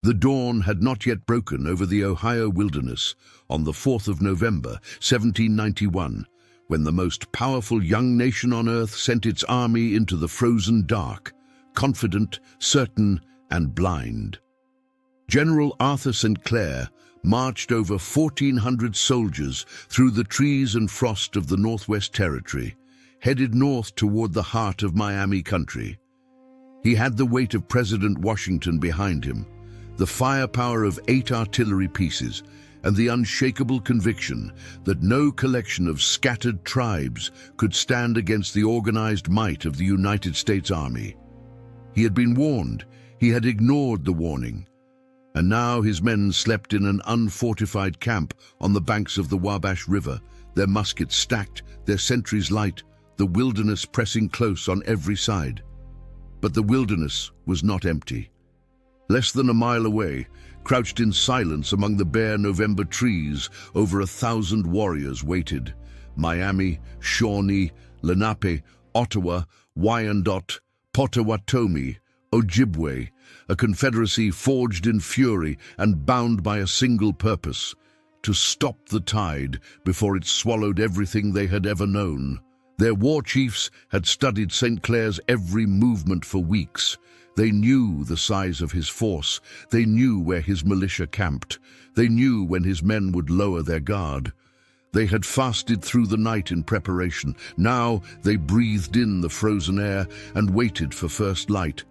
The dawn had not yet broken over the Ohio wilderness on the 4th of November, 1791, when the most powerful young nation on earth sent its army into the frozen dark, confident, certain, and blind. General Arthur St. Clair marched over 1,400 soldiers through the trees and frost of the Northwest Territory, headed north toward the heart of Miami country. He had the weight of President Washington behind him, the firepower of 8 artillery pieces, and the unshakable conviction that no collection of scattered tribes could stand against the organized might of the United States Army. He had been warned, he had ignored the warning, and now his men slept in an unfortified camp on the banks of the Wabash River, their muskets stacked, their sentries light, the wilderness pressing close on every side. But the wilderness was not empty. Less than a mile away, crouched in silence among the bare November trees, over 1,000 warriors waited. Miami, Shawnee, Lenape, Ottawa, Wyandotte, Potawatomi, Ojibwe, a confederacy forged in fury and bound by a single purpose: to stop the tide before it swallowed everything they had ever known. Their war chiefs had studied St. Clair's every movement for weeks. They knew the size of his force. They knew where his militia camped. They knew when his men would lower their guard. They had fasted through the night in preparation. Now they breathed in the frozen air and waited for first light.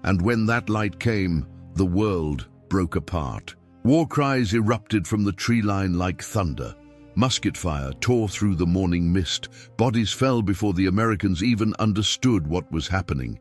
And when that light came, the world broke apart. War cries erupted from the tree line like thunder. Musket fire tore through the morning mist. Bodies fell before the Americans even understood what was happening.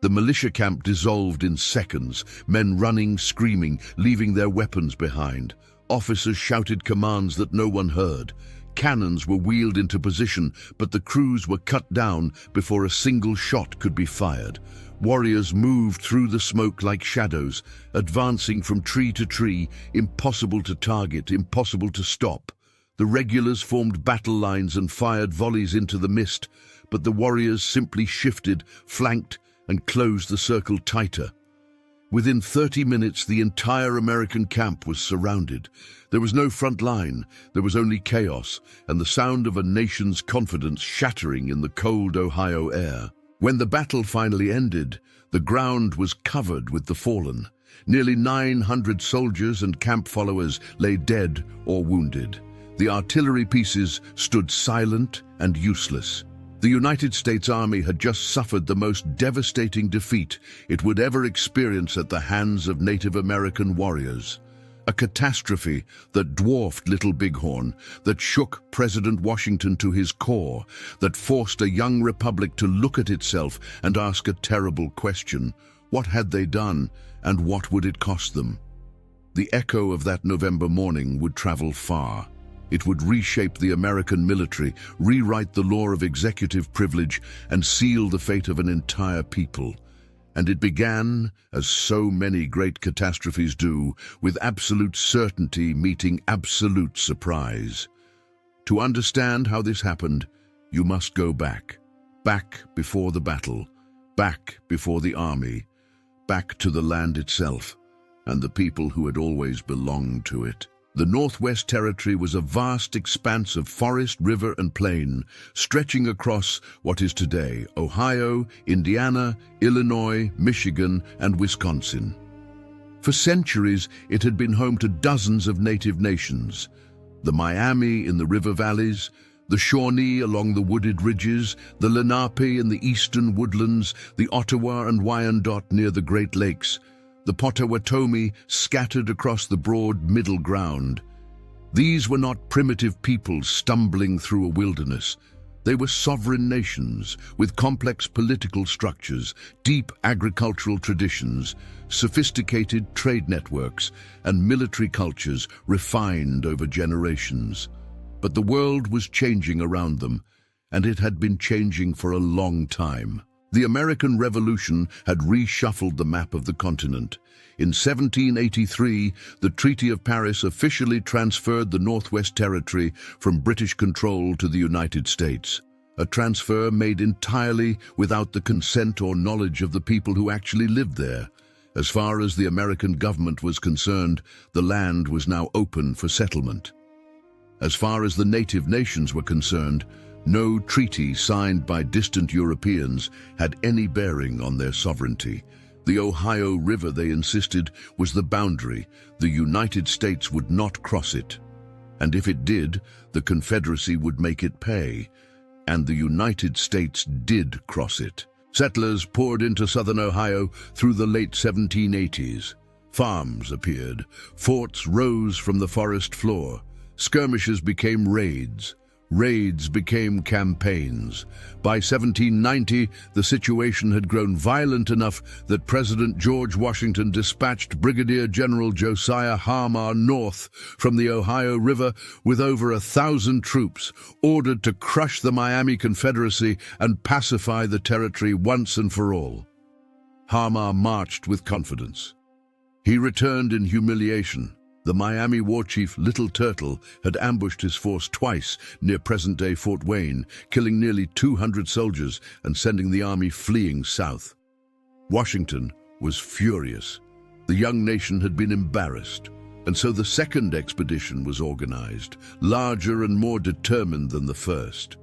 The militia camp dissolved in seconds, men running, screaming, leaving their weapons behind. Officers shouted commands that no one heard. Cannons were wheeled into position, but the crews were cut down before a single shot could be fired. Warriors moved through the smoke like shadows, advancing from tree to tree, impossible to target, impossible to stop. The regulars formed battle lines and fired volleys into the mist, but the warriors simply shifted, flanked, and closed the circle tighter. Within 30 minutes, the entire American camp was surrounded. There was no front line, there was only chaos, and the sound of a nation's confidence shattering in the cold Ohio air. When the battle finally ended, the ground was covered with the fallen. Nearly 900 soldiers and camp followers lay dead or wounded. The artillery pieces stood silent and useless. The United States Army had just suffered the most devastating defeat it would ever experience at the hands of Native American warriors. A catastrophe that dwarfed Little Bighorn, that shook President Washington to his core, that forced a young republic to look at itself and ask a terrible question: what had they done, and what would it cost them? The echo of that November morning would travel far. It would reshape the American military, rewrite the law of executive privilege, and seal the fate of an entire people. And it began, as so many great catastrophes do, with absolute certainty meeting absolute surprise. To understand how this happened, you must go back. Back before the battle, back before the army, back to the land itself, and the people who had always belonged to it. The Northwest Territory was a vast expanse of forest, river, and plain, stretching across what is today Ohio, Indiana, Illinois, Michigan, and Wisconsin. For centuries, it had been home to dozens of native nations: the Miami in the river valleys, the Shawnee along the wooded ridges, the Lenape in the eastern woodlands, the Ottawa and Wyandotte near the Great Lakes, the Potawatomi scattered across the broad middle ground. These were not primitive peoples stumbling through a wilderness. They were sovereign nations with complex political structures, deep agricultural traditions, sophisticated trade networks, and military cultures refined over generations. But the world was changing around them, and it had been changing for a long time. The American Revolution had reshuffled the map of the continent. In 1783, the Treaty of Paris officially transferred the Northwest Territory from British control to the United States. A transfer made entirely without the consent or knowledge of the people who actually lived there. As far as the American government was concerned, the land was now open for settlement. As far as the native nations were concerned, no treaty signed by distant Europeans had any bearing on their sovereignty. The Ohio River, they insisted, was the boundary. The United States would not cross it. And if it did, the Confederacy would make it pay. And the United States did cross it. Settlers poured into southern Ohio through the late 1780s. Farms appeared. Forts rose from the forest floor. Skirmishes became raids. Raids became campaigns. By 1790, the situation had grown violent enough that President George Washington dispatched Brigadier General Josiah Harmar north from the Ohio River with over 1,000 troops, ordered to crush the Miami Confederacy and pacify the territory once and for all. Harmar marched with confidence. He returned in humiliation. The Miami war chief Little Turtle had ambushed his force twice near present-day Fort Wayne, killing nearly 200 soldiers and sending the army fleeing south. Washington was furious. The young nation had been embarrassed, and so the second expedition was organized, larger and more determined than the first.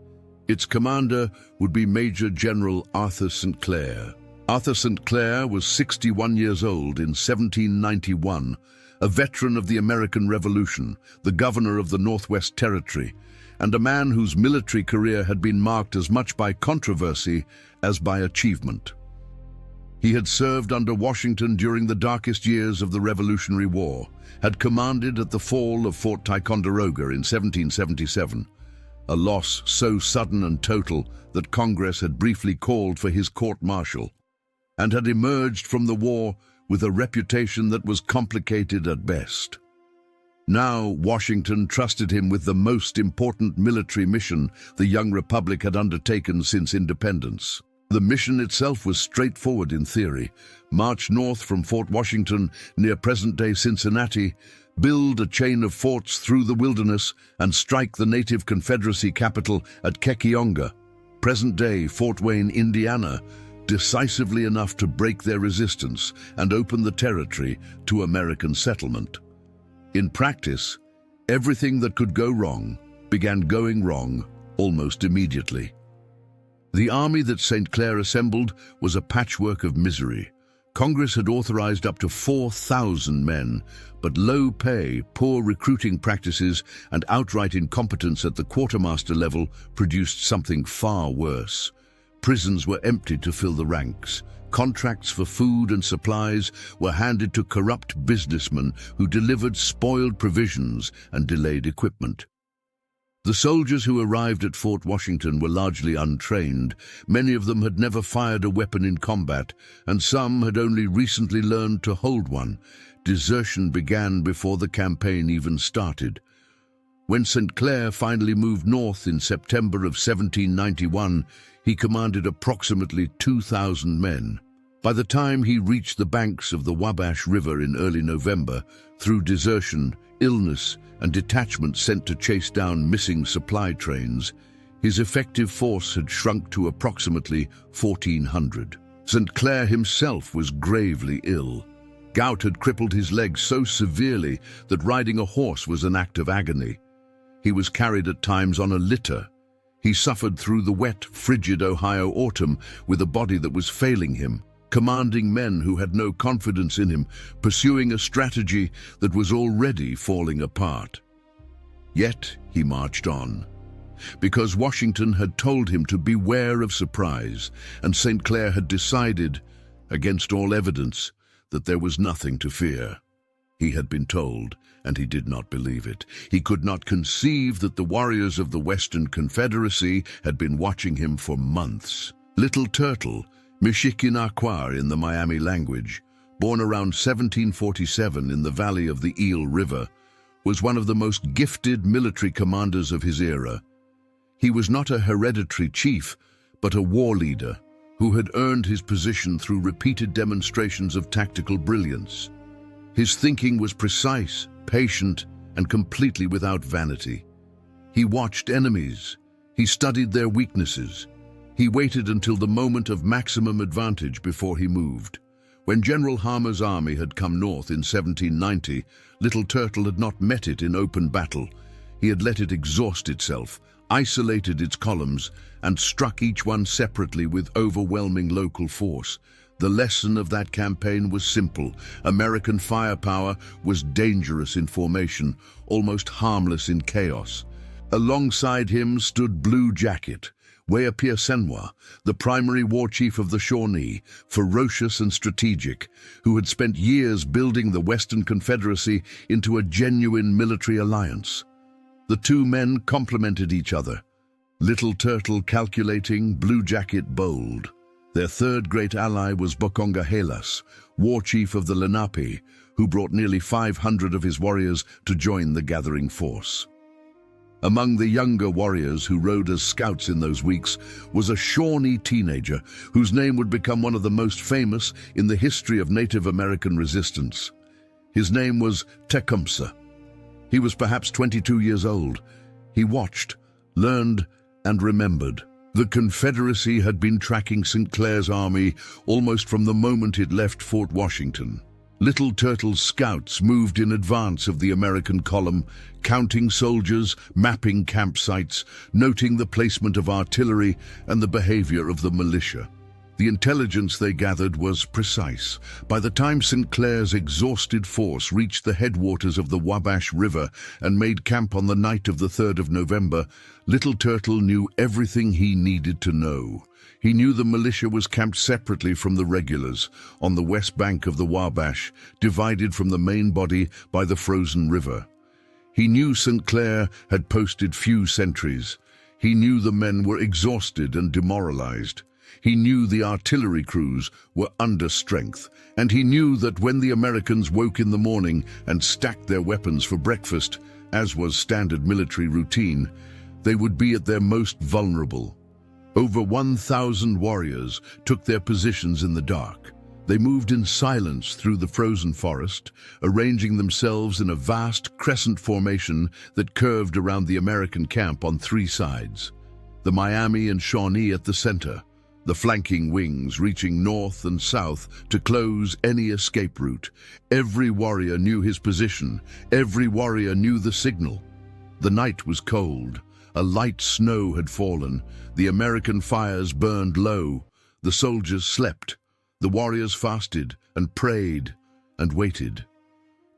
Its commander would be Major General Arthur St. Clair. Arthur St. Clair was 61 years old in 1791, a veteran of the American Revolution, the governor of the Northwest Territory, and a man whose military career had been marked as much by controversy as by achievement. He had served under Washington during the darkest years of the Revolutionary War, had commanded at the fall of Fort Ticonderoga in 1777, a loss so sudden and total that Congress had briefly called for his court-martial, and had emerged from the war with a reputation that was complicated at best. Now Washington trusted him with the most important military mission the young republic had undertaken since independence. The mission itself was straightforward in theory: march north from Fort Washington near present-day Cincinnati, build a chain of forts through the wilderness, and strike the native Confederacy capital at Kekionga, present-day Fort Wayne, Indiana, decisively enough to break their resistance and open the territory to American settlement. In practice, everything that could go wrong began going wrong almost immediately. The army that St. Clair assembled was a patchwork of misery. Congress had authorized up to 4,000 men, but low pay, poor recruiting practices, and outright incompetence at the quartermaster level produced something far worse. Prisons were emptied to fill the ranks. Contracts for food and supplies were handed to corrupt businessmen who delivered spoiled provisions and delayed equipment. The soldiers who arrived at Fort Washington were largely untrained. Many of them had never fired a weapon in combat, and some had only recently learned to hold one. Desertion began before the campaign even started. When St. Clair finally moved north in September of 1791, he commanded approximately 2,000 men. By the time he reached the banks of the Wabash River in early November, through desertion, illness, and detachments sent to chase down missing supply trains, his effective force had shrunk to approximately 1,400. St. Clair himself was gravely ill. Gout had crippled his legs so severely that riding a horse was an act of agony. He was carried at times on a litter. He suffered through the wet, frigid Ohio autumn with a body that was failing him, commanding men who had no confidence in him, pursuing a strategy that was already falling apart. Yet he marched on, because Washington had told him to beware of surprise, and St. Clair had decided, against all evidence, that there was nothing to fear. He had been told, and he did not believe it. He could not conceive that the warriors of the Western Confederacy had been watching him for months. Little Turtle, Mishikinakwa in the Miami language, born around 1747 in the valley of the Eel River, was one of the most gifted military commanders of his era. He was not a hereditary chief, but a war leader who had earned his position through repeated demonstrations of tactical brilliance. His thinking was precise, patient, and completely without vanity. He watched enemies. He studied their weaknesses. He waited until the moment of maximum advantage before he moved. When General Harmer's army had come north in 1790, Little Turtle had not met it in open battle. He had let it exhaust itself, isolated its columns, and struck each one separately with overwhelming local force. The lesson of that campaign was simple. American firepower was dangerous in formation, almost harmless in chaos. Alongside him stood Blue Jacket, Wabash, the primary war chief of the Shawnee, ferocious and strategic, who had spent years building the Western Confederacy into a genuine military alliance. The two men complemented each other, Little Turtle calculating, Blue Jacket bold. Their third great ally was Bokongahelas, war chief of the Lenape, who brought nearly 500 of his warriors to join the gathering force. Among the younger warriors who rode as scouts in those weeks was a Shawnee teenager whose name would become one of the most famous in the history of Native American resistance. His name was Tecumseh. He was perhaps 22 years old. He watched, learned, and remembered. The Confederacy had been tracking St. Clair's army almost from the moment it left Fort Washington. Little Turtle's scouts moved in advance of the American column, counting soldiers, mapping campsites, noting the placement of artillery and the behavior of the militia. The intelligence they gathered was precise. By the time St. Clair's exhausted force reached the headwaters of the Wabash River and made camp on the night of the 3rd of November, Little Turtle knew everything he needed to know. He knew the militia was camped separately from the regulars, on the west bank of the Wabash, divided from the main body by the frozen river. He knew St. Clair had posted few sentries. He knew the men were exhausted and demoralized. He knew the artillery crews were under strength, and he knew that when the Americans woke in the morning and stacked their weapons for breakfast, as was standard military routine, they would be at their most vulnerable. Over 1,000 warriors took their positions in the dark. They moved in silence through the frozen forest, arranging themselves in a vast crescent formation that curved around the American camp on 3 sides. The Miami and Shawnee at the center, the flanking wings reaching north and south to close any escape route. Every warrior knew his position. Every warrior knew the signal. The night was cold. A light snow had fallen. The American fires burned low. The soldiers slept. The warriors fasted and prayed and waited.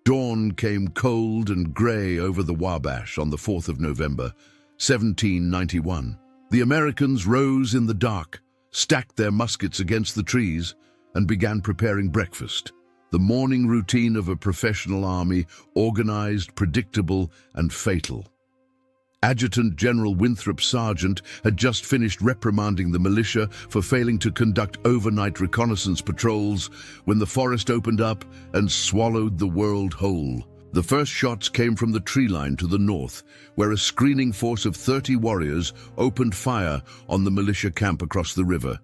Dawn came cold and gray over the Wabash on the 4th of November, 1791. The Americans rose in the dark, stacked their muskets against the trees, and began preparing breakfast. The morning routine of a professional army, organized, predictable, and fatal. Adjutant General Winthrop Sargent had just finished reprimanding the militia for failing to conduct overnight reconnaissance patrols when the forest opened up and swallowed the world whole. The first shots came from the tree line to the north, where a screening force of 30 warriors opened fire on the militia camp across the river.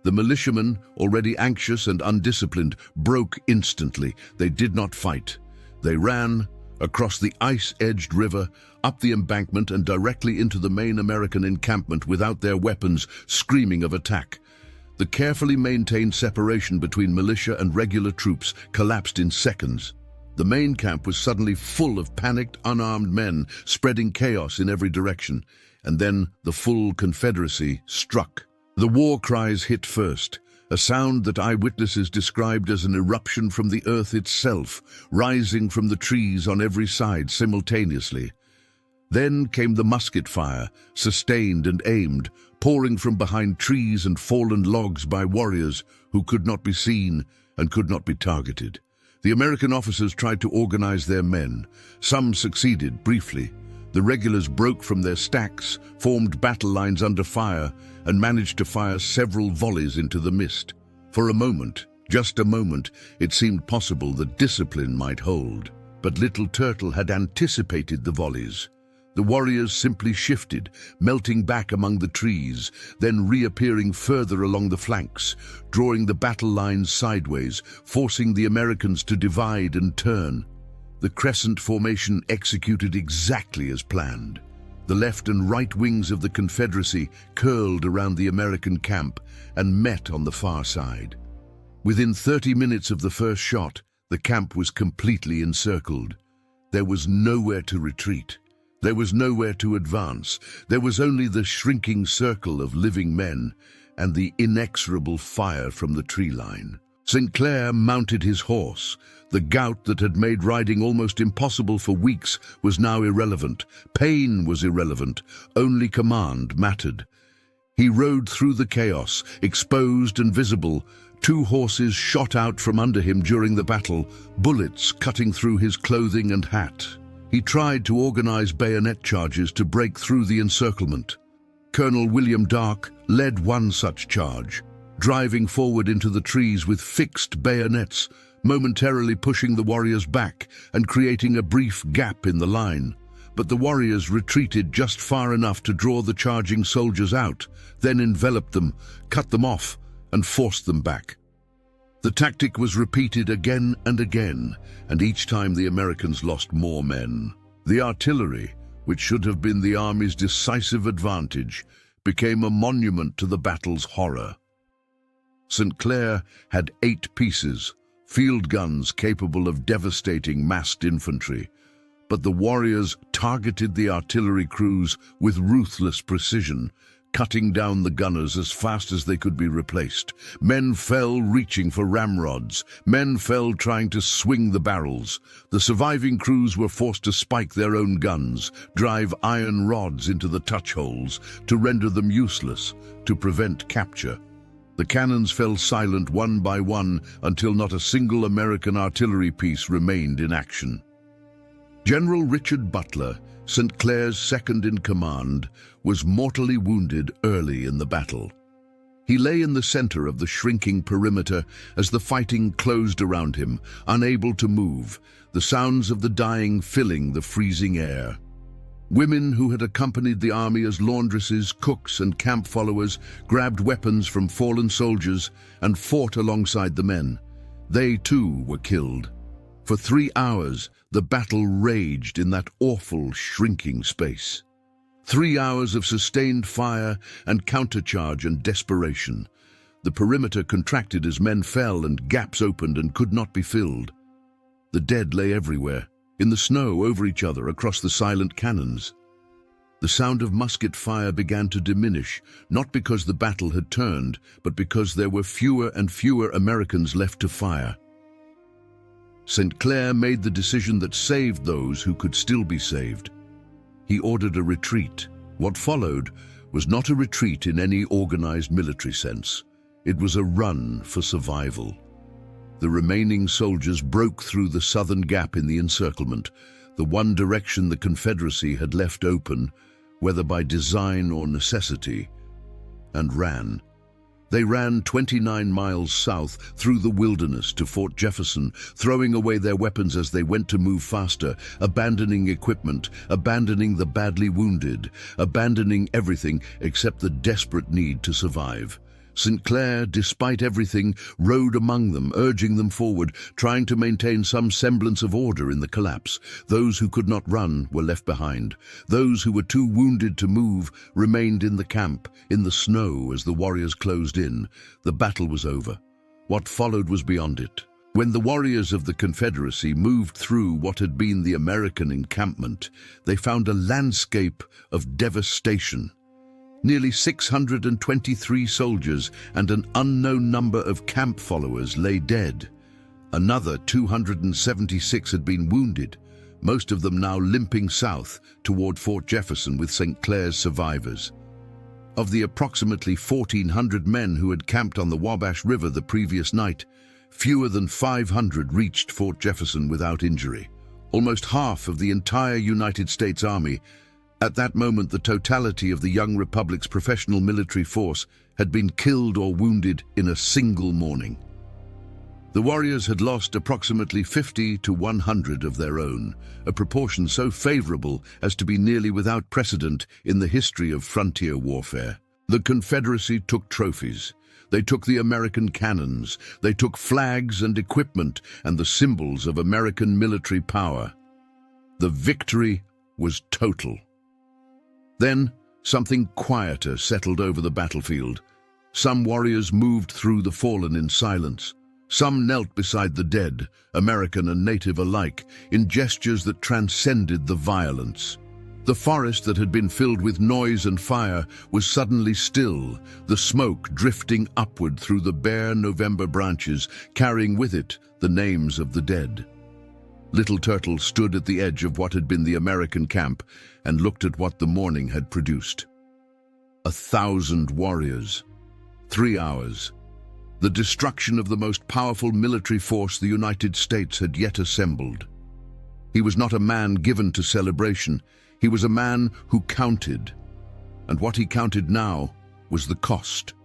The militiamen, already anxious and undisciplined, broke instantly. They did not fight. They ran across the ice-edged river, up the embankment and directly into the main American encampment without their weapons, screaming of attack. The carefully maintained separation between militia and regular troops collapsed in seconds. The main camp was suddenly full of panicked, unarmed men, spreading chaos in every direction. And then the full Confederacy struck. The war cries hit first, a sound that eyewitnesses described as an eruption from the earth itself, rising from the trees on every side simultaneously. Then came the musket fire, sustained and aimed, pouring from behind trees and fallen logs by warriors who could not be seen and could not be targeted. The American officers tried to organize their men. Some succeeded briefly. The regulars broke from their stacks, formed battle lines under fire, and managed to fire several volleys into the mist. For a moment, just a moment, it seemed possible that discipline might hold. But Little Turtle had anticipated the volleys. The warriors simply shifted, melting back among the trees, then reappearing further along the flanks, drawing the battle lines sideways, forcing the Americans to divide and turn. The crescent formation executed exactly as planned. The left and right wings of the Confederacy curled around the American camp and met on the far side. Within 30 minutes of the first shot, the camp was completely encircled. There was nowhere to retreat. There was nowhere to advance. There was only the shrinking circle of living men and the inexorable fire from the tree line. St. Clair mounted his horse. The gout that had made riding almost impossible for weeks was now irrelevant. Pain was irrelevant. Only command mattered. He rode through the chaos, exposed and visible. 2 horses shot out from under him during the battle, bullets cutting through his clothing and hat. He tried to organize bayonet charges to break through the encirclement. Colonel William Darke led one such charge, driving forward into the trees with fixed bayonets, momentarily pushing the warriors back and creating a brief gap in the line. But the warriors retreated just far enough to draw the charging soldiers out, then enveloped them, cut them off, and forced them back. The tactic was repeated again and again, and each time the Americans lost more men. The artillery, which should have been the army's decisive advantage, became a monument to the battle's horror. St. Clair had 8 pieces, field guns capable of devastating massed infantry, but the warriors targeted the artillery crews with ruthless precision, cutting down the gunners as fast as they could be replaced. Men fell reaching for ramrods. Men fell trying to swing the barrels. The surviving crews were forced to spike their own guns, drive iron rods into the touch holes, to render them useless, to prevent capture. The cannons fell silent one by one until not a single American artillery piece remained in action. General Richard Butler, St. Clair's second-in-command, was mortally wounded early in the battle. He lay in the center of the shrinking perimeter as the fighting closed around him, unable to move, the sounds of the dying filling the freezing air. Women who had accompanied the army as laundresses, cooks, and camp followers grabbed weapons from fallen soldiers and fought alongside the men. They, too, were killed. For 3 hours, the battle raged in that awful, shrinking space. 3 hours of sustained fire and countercharge and desperation. The perimeter contracted as men fell and gaps opened and could not be filled. The dead lay everywhere, in the snow over each other across the silent cannons. The sound of musket fire began to diminish, not because the battle had turned, but because there were fewer and fewer Americans left to fire. St. Clair made the decision that saved those who could still be saved. He ordered a retreat. What followed was not a retreat in any organized military sense. It was a run for survival. The remaining soldiers broke through the southern gap in the encirclement, the one direction the Confederacy had left open, whether by design or necessity, and ran. They ran 29 miles south through the wilderness to Fort Jefferson, throwing away their weapons as they went to move faster, abandoning equipment, abandoning the badly wounded, abandoning everything except the desperate need to survive. St. Clair, despite everything, rode among them, urging them forward, trying to maintain some semblance of order in the collapse. Those who could not run were left behind. Those who were too wounded to move remained in the camp, in the snow as the warriors closed in. The battle was over. What followed was beyond it. When the warriors of the Confederacy moved through what had been the American encampment, they found a landscape of devastation. Nearly 623 soldiers and an unknown number of camp followers lay dead. Another 276 had been wounded, most of them now limping south toward Fort Jefferson with St. Clair's survivors. Of the approximately 1,400 men who had camped on the Wabash River the previous night, fewer than 500 reached Fort Jefferson without injury. Almost half of the entire United States Army. At that moment, the totality of the young republic's professional military force had been killed or wounded in a single morning. The warriors had lost approximately 50 to 100 of their own, a proportion so favorable as to be nearly without precedent in the history of frontier warfare. The Confederacy took trophies. They took the American cannons. They took flags and equipment and the symbols of American military power. The victory was total. Then, something quieter settled over the battlefield. Some warriors moved through the fallen in silence. Some knelt beside the dead, American and native alike, in gestures that transcended the violence. The forest that had been filled with noise and fire was suddenly still, the smoke drifting upward through the bare November branches, carrying with it the names of the dead. Little Turtle stood at the edge of what had been the American camp and looked at what the morning had produced. 1,000 warriors. 3 hours. The destruction of the most powerful military force the United States had yet assembled. He was not a man given to celebration. He was a man who counted. And what he counted now was the cost,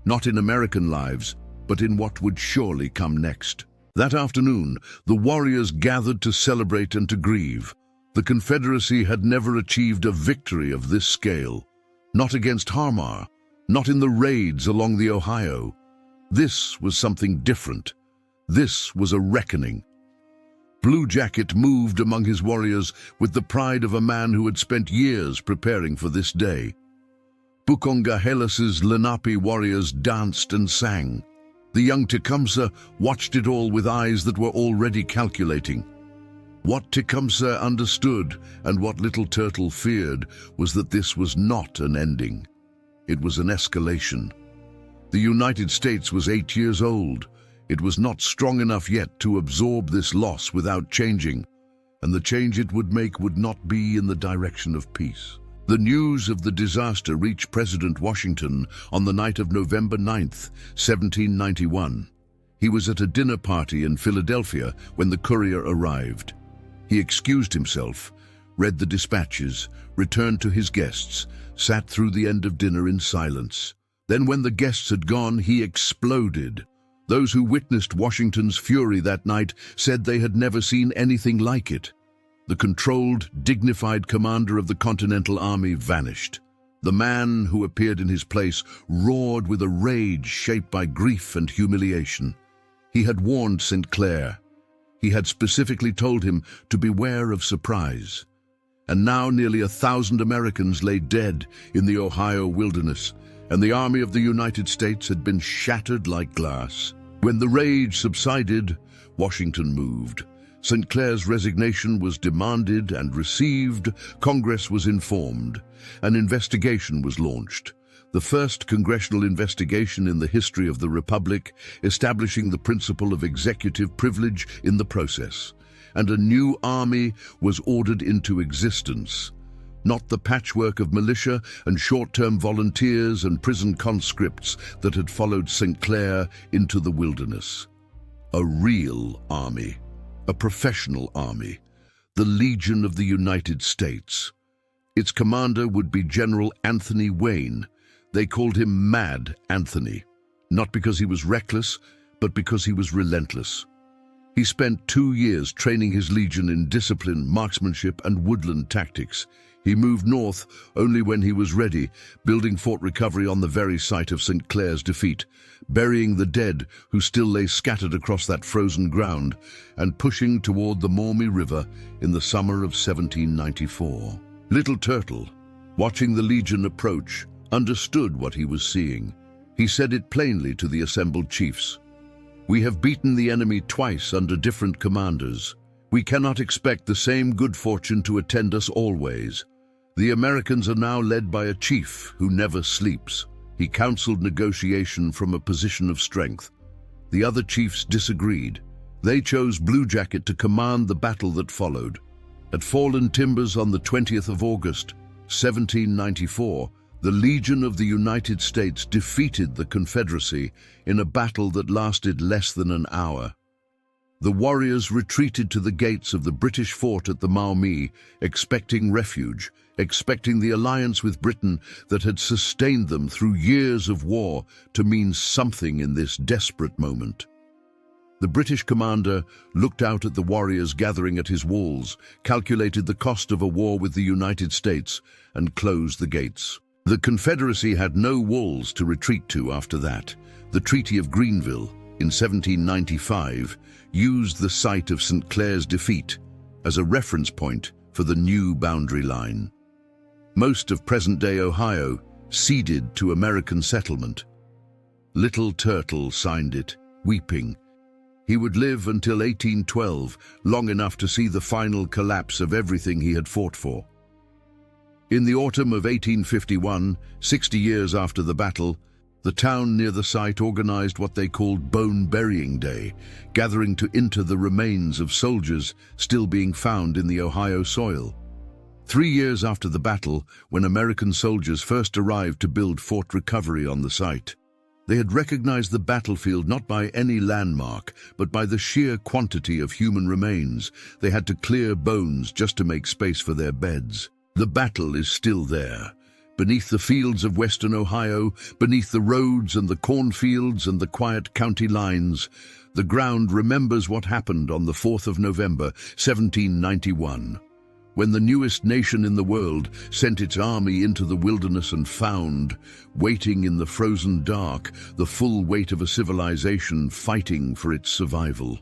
not in American lives, but in what would surely come next. That afternoon, the warriors gathered to celebrate and to grieve. The Confederacy had never achieved a victory of this scale. Not against Harmar, not in the raids along the Ohio. This was something different. This was a reckoning. Blue Jacket moved among his warriors with the pride of a man who had spent years preparing for this day. Bukongahelas's Lenape warriors danced and sang. The young Tecumseh watched it all with eyes that were already calculating. What Tecumseh understood and what Little Turtle feared was that this was not an ending. It was an escalation. The United States was 8 years old. It was not strong enough yet to absorb this loss without changing, and the change it would make would not be in the direction of peace. The news of the disaster reached President Washington on the night of November 9th, 1791. He was at a dinner party in Philadelphia when the courier arrived. He excused himself, read the dispatches, returned to his guests, sat through the end of dinner in silence. Then when the guests had gone, he exploded. Those who witnessed Washington's fury that night said they had never seen anything like it. The controlled, dignified commander of the Continental Army vanished. The man who appeared in his place roared with a rage shaped by grief and humiliation. He had warned St. Clair. He had specifically told him to beware of surprise. And now nearly 1,000 Americans lay dead in the Ohio wilderness, and the Army of the United States had been shattered like glass. When the rage subsided, Washington moved. St. Clair's resignation was demanded and received. Congress was informed. An investigation was launched. The first congressional investigation in the history of the Republic, establishing the principle of executive privilege in the process. And a new army was ordered into existence. Not the patchwork of militia and short-term volunteers and prison conscripts that had followed St. Clair into the wilderness. A real army, a professional army, the Legion of the United States. Its commander would be General Anthony Wayne. They called him Mad Anthony, not because he was reckless, but because he was relentless. He spent 2 years training his legion in discipline, marksmanship, and woodland tactics. He moved north only when he was ready, building Fort Recovery on the very site of St. Clair's defeat, burying the dead who still lay scattered across that frozen ground, and pushing toward the Maumee River in the summer of 1794. Little Turtle, watching the Legion approach, understood what he was seeing. He said it plainly to the assembled chiefs. "We have beaten the enemy twice under different commanders. We cannot expect the same good fortune to attend us always. The Americans are now led by a chief who never sleeps." He counseled negotiation from a position of strength. The other chiefs disagreed. They chose Blue Jacket to command the battle that followed. At Fallen Timbers on the 20th of August, 1794, the Legion of the United States defeated the Confederacy in a battle that lasted less than an hour. The warriors retreated to the gates of the British fort at the Maumee, expecting refuge, expecting the alliance with Britain that had sustained them through years of war to mean something in this desperate moment. The British commander looked out at the warriors gathering at his walls, calculated the cost of a war with the United States, and closed the gates. The Confederacy had no walls to retreat to after that. The Treaty of Greenville, in 1795, used the site of St. Clair's defeat as a reference point for the new boundary line. Most of present-day Ohio ceded to American settlement. Little Turtle signed it, weeping. He would live until 1812, long enough to see the final collapse of everything he had fought for. In the autumn of 1851, 60 years after the battle, the town near the site organized what they called Bone Burying Day, gathering to inter the remains of soldiers still being found in the Ohio soil. 3 years after the battle, when American soldiers first arrived to build Fort Recovery on the site, they had recognized the battlefield not by any landmark, but by the sheer quantity of human remains. They had to clear bones just to make space for their beds. The battle is still there. Beneath the fields of western Ohio, beneath the roads and the cornfields and the quiet county lines, the ground remembers what happened on the 4th of November, 1791, when the newest nation in the world sent its army into the wilderness and found, waiting in the frozen dark, the full weight of a civilization fighting for its survival.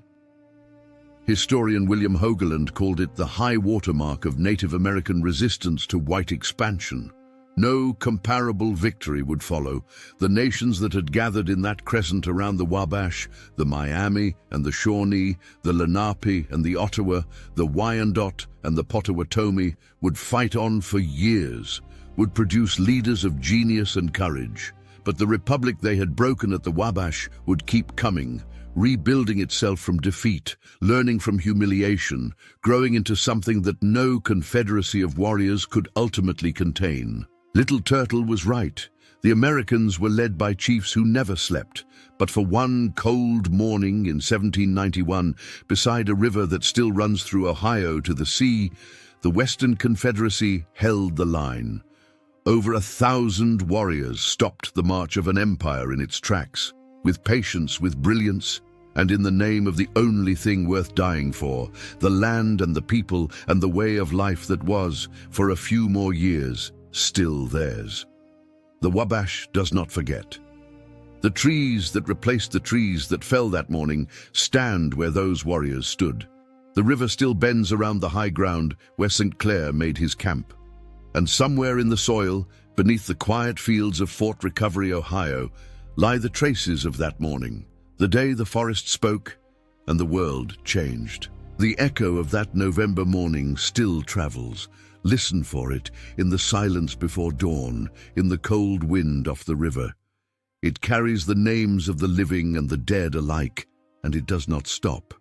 Historian William Hogeland called it the high watermark of Native American resistance to white expansion. No comparable victory would follow. The nations that had gathered in that crescent around the Wabash, the Miami and the Shawnee, the Lenape and the Ottawa, the Wyandot and the Potawatomi, would fight on for years, would produce leaders of genius and courage. But the republic they had broken at the Wabash would keep coming, rebuilding itself from defeat, learning from humiliation, growing into something that no confederacy of warriors could ultimately contain. Little Turtle was right. The Americans were led by chiefs who never slept. But for one cold morning in 1791, beside a river that still runs through Ohio to the sea, the Western Confederacy held the line. Over 1,000 warriors stopped the march of an empire in its tracks, with patience, with brilliance, and in the name of the only thing worth dying for, the land and the people and the way of life that was, for a few more years, still theirs. The Wabash does not forget. The trees that replaced the trees that fell that morning stand where those warriors stood. The river still bends around the high ground where St. Clair made his camp. And somewhere in the soil, beneath the quiet fields of Fort Recovery, Ohio, lie the traces of that morning, the day the forest spoke and the world changed. The echo of that November morning still travels. Listen for it in the silence before dawn, in the cold wind off the river. It carries the names of the living and the dead alike, and it does not stop.